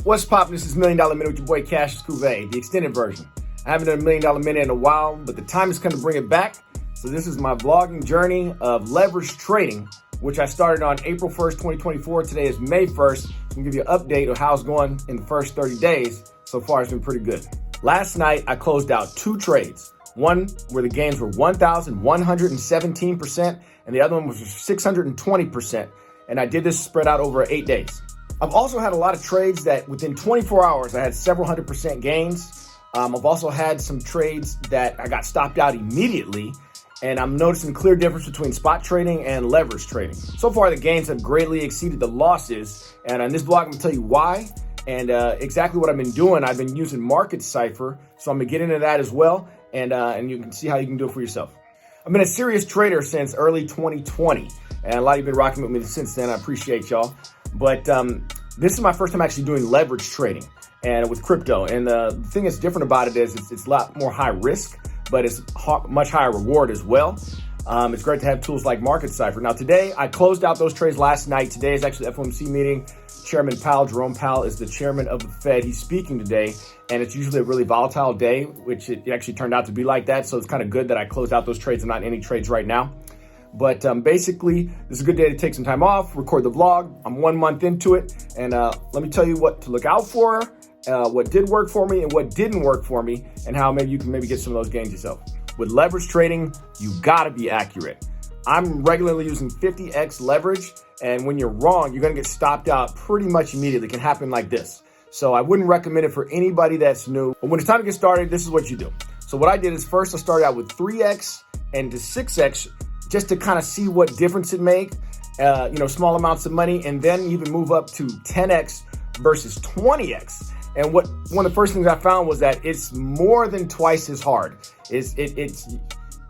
What's poppin'? This is $1 Million Minute with your boy Cassius Cuvée, the extended version. I haven't done $1 Million Minute in a while, but the time has come to bring it back. So this is my vlogging journey of leverage trading, which I started on April 1st, 2024. Today is May 1st. So I'm gonna give you an update of how it's going in the first 30 days. So far, it's been pretty good. Last night, I closed out 2 trades. One where the gains were 1,117%, and the other one was 620%. And I did this spread out over 8 days. I've also had a lot of trades that within 24 hours, I had several 100% gains. I've also had some trades that I got stopped out immediately, and I'm noticing a clear difference between spot trading and leverage trading. So far, the gains have greatly exceeded the losses, and on this blog, I'm gonna tell you why and exactly what I've been doing. I've been using Market Cipher, so I'm gonna get into that as well, and you can see how you can do it for yourself. I've been a serious trader since early 2020, and a lot of you have been rocking with me since then. I appreciate y'all. But this is my first time actually doing leverage trading and with crypto. And the thing that's different about it is it's a lot more high risk, but it's much higher reward as well. It's great to have tools like Market Cipher. Now today, I closed out those trades last night. Today is actually the FOMC meeting. Chairman Powell, Jerome Powell, is the chairman of the Fed. He's speaking today, and it's usually a really volatile day, which it actually turned out to be like that. So it's kind of good that I closed out those trades and not any trades right now. But basically, this is a good day to take some time off, record the vlog. I'm 1 month into it, and let me tell you what to look out for, what did work for me and what didn't work for me, and how maybe you can get some of those gains yourself. With leverage trading, you gotta be accurate. I'm regularly using 50x leverage, and when you're wrong, you're gonna get stopped out pretty much immediately. It can happen like this. So I wouldn't recommend it for anybody that's new. But when it's time to get started, this is what you do. So what I did is first I started out with 3x and to 6x, just to kind of see what difference it make, small amounts of money, and then even move up to 10x versus 20x. And one of the first things I found was that it's more than twice as hard. It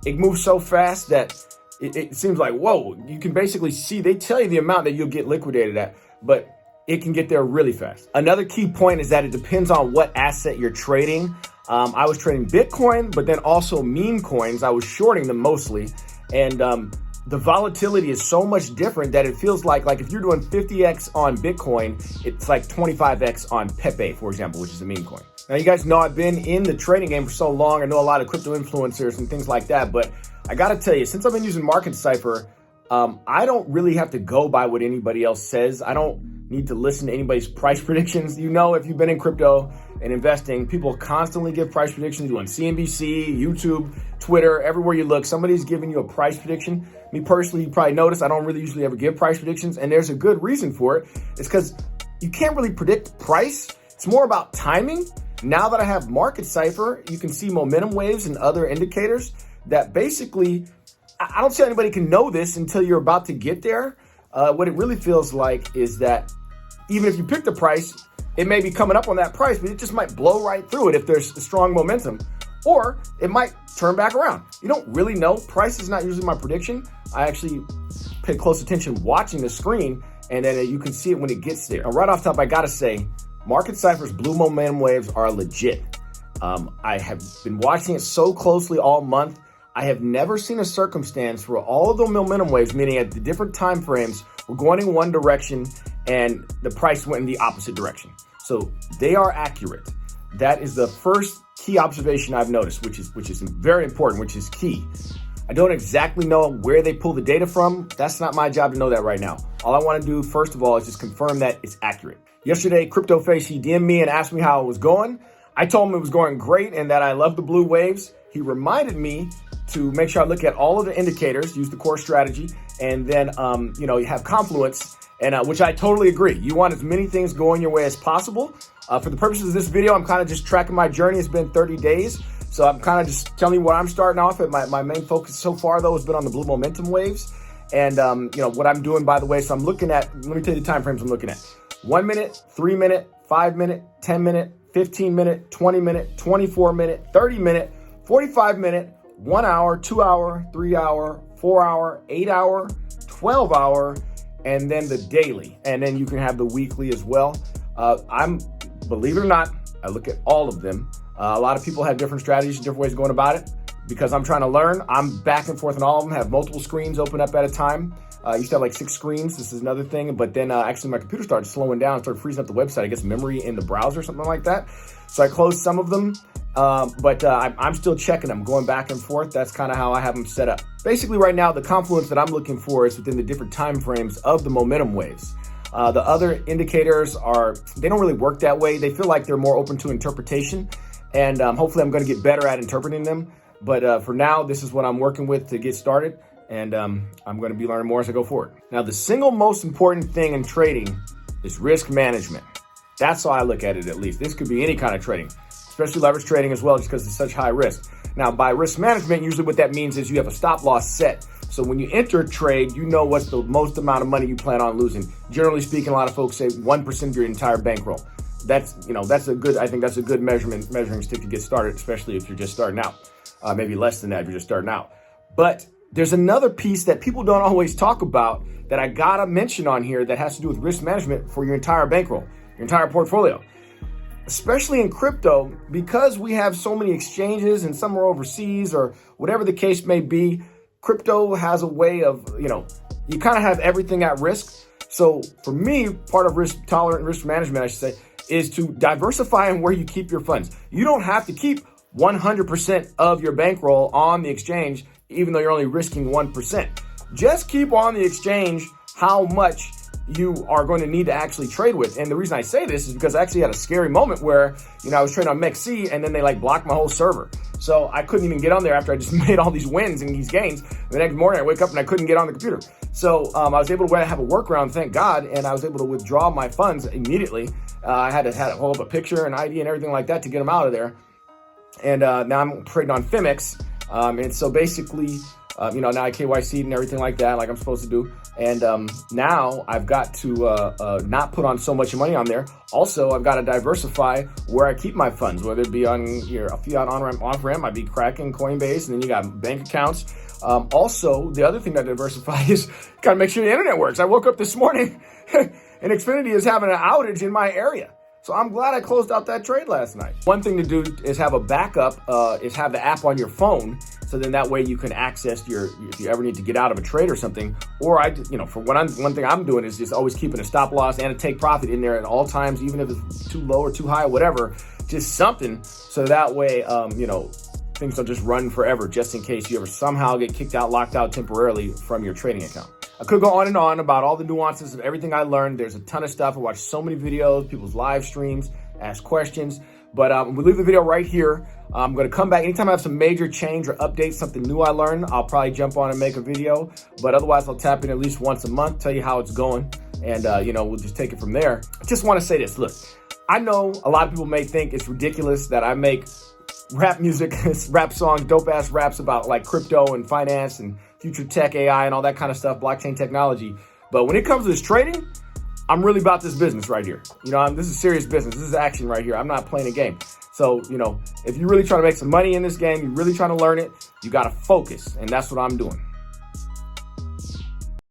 moves so fast that it seems like, whoa, you can basically see, they tell you the amount that you'll get liquidated at, but it can get there really fast. Another key point is that it depends on what asset you're trading. I was trading Bitcoin, but then also meme coins. I was shorting them mostly. And the volatility is so much different that it feels like if you're doing 50x on Bitcoin, it's like 25x on Pepe, for example, which is a meme coin. Now, you guys know I've been in the trading game for so long. I know a lot of crypto influencers and things like that. But I got to tell you, since I've been using Market Cipher, I don't really have to go by what anybody else says. I don't need to listen to anybody's price predictions. You know, if you've been in crypto and investing, people constantly give price predictions. You on CNBC, YouTube, Twitter, everywhere you look, somebody's giving you a price prediction. Me personally, you probably noticed I don't really usually ever give price predictions, and there's a good reason for it. It's because you can't really predict price. It's more about timing. Now that I have Market Cipher, you can see momentum waves and other indicators that basically, I don't see how anybody can know this until you're about to get there. What it really feels like is that even if you pick the price, it may be coming up on that price, but it just might blow right through it if there's a strong momentum, or it might turn back around. You don't really know. Price is not usually my prediction. I actually pay close attention watching the screen, and then you can see it when it gets there. Now, right off the top, I gotta say, Market Cipher's blue momentum waves are legit. I have been watching it so closely all month. I have never seen a circumstance where all of the momentum waves, meaning at the different time frames, were going in one direction and the price went in the opposite direction. So they are accurate. That is the first key observation I've noticed, which is very important, which is key. I don't exactly know where they pull the data from. That's not my job to know that right now. All I want to do, first of all, is just confirm that it's accurate. Yesterday, Crypto Face, he DM'd me and asked me how it was going. I told him it was going great and that I love the blue waves. He reminded me to make sure I look at all of the indicators, use the core strategy, and then, you have confluence, and which I totally agree. You want as many things going your way as possible. For the purposes of this video, I'm kind of just tracking my journey. It's been 30 days. So I'm kind of just telling you what I'm starting off at. My main focus so far, though, has been on the blue momentum waves. And, what I'm doing, by the way, so I'm looking at, let me tell you the time frames I'm looking at. 1 minute, 3 minute, 5 minute, 10 minute, 15 minute, 20 minute, 24 minute, 30 minute, 45 minute, 1 hour, 2 hour, 3 hour, 4 hour, 8 hour, 12 hour, and then the daily. And then you can have the weekly as well. Believe it or not, I look at all of them. A lot of people have different strategies, different ways of going about it. Because I'm trying to learn, I'm back and forth on all of them, have multiple screens open up at a time. I used to have like 6 screens. This is another thing. But then actually my computer started slowing down, started freezing up the website. I guess memory in the browser or something like that. So I closed some of them, but I'm still checking them, going back and forth. That's kind of how I have them set up. Basically right now, the confluence that I'm looking for is within the different time frames of the momentum waves. The other indicators they don't really work that way. They feel like they're more open to interpretation. And hopefully I'm going to get better at interpreting them. But for now, this is what I'm working with to get started. And I'm going to be learning more as I go forward. Now, the single most important thing in trading is risk management. That's how I look at it, at least. This could be any kind of trading, especially leverage trading as well, just because it's such high risk. Now, by risk management, usually what that means is you have a stop loss set. So when you enter a trade, you know what's the most amount of money you plan on losing. Generally speaking, a lot of folks say 1% of your entire bankroll. I think that's a good measuring stick to get started, especially if you're just starting out. Maybe less than that if you're just starting out. But there's another piece that people don't always talk about that I gotta mention on here that has to do with risk management for your entire bankroll, your entire portfolio. Especially in crypto, because we have so many exchanges and some are overseas or whatever the case may be, crypto has a way of, you kind of have everything at risk. So for me, part of risk management, I should say, is to diversify in where you keep your funds. You don't have to keep 100% of your bankroll on the exchange, even though you're only risking 1%. Just keep on the exchange how much you are going to need to actually trade with. And the reason I say this is because I actually had a scary moment where, I was trading on MEXC and then they blocked my whole server. So I couldn't even get on there after I just made all these wins and these gains. The next morning I wake up and I couldn't get on the computer. So I was able to have a workaround, thank God, and I was able to withdraw my funds immediately. I had to hold up a picture and ID and everything like that to get them out of there. And now I'm trading on Phemex. And so basically, now I KYC'd and everything like that, like I'm supposed to do. And now I've got to not put on so much money on there. Also, I've got to diversify where I keep my funds, whether it be on your fiat on-ramp, off-ramp, might be Kraken, Coinbase, and then you got bank accounts. Also, the other thing that I diversify is got to make sure the internet works. I woke up this morning and Xfinity is having an outage in my area. So I'm glad I closed out that trade last night. One thing to do is have a backup, is have the app on your phone. So then that way you can access if you ever need to get out of a trade or something. Or one thing I'm doing is just always keeping a stop loss and a take profit in there at all times, even if it's too low or too high or whatever, just something. So that way, things don't just run forever, just in case you ever somehow get kicked out, locked out temporarily from your trading account. I could go on and on about all the nuances of everything I learned. There's a ton of stuff. I watched so many videos, people's live streams, ask questions. But we'll leave the video right here. I'm going to come back anytime I have some major change or update, something new I learned. I'll probably jump on and make a video. But otherwise, I'll tap in at least once a month, tell you how it's going. And, we'll just take it from there. I just want to say this. Look, I know a lot of people may think it's ridiculous that I make rap music, rap songs, dope-ass raps about crypto and finance and future tech, AI, and all that kind of stuff, blockchain technology. But when it comes to this trading, I'm really about this business right here. This is serious business. This is action right here. I'm not playing a game. So, if you're really trying to make some money in this game, you're really trying to learn it, you got to focus. And that's what I'm doing.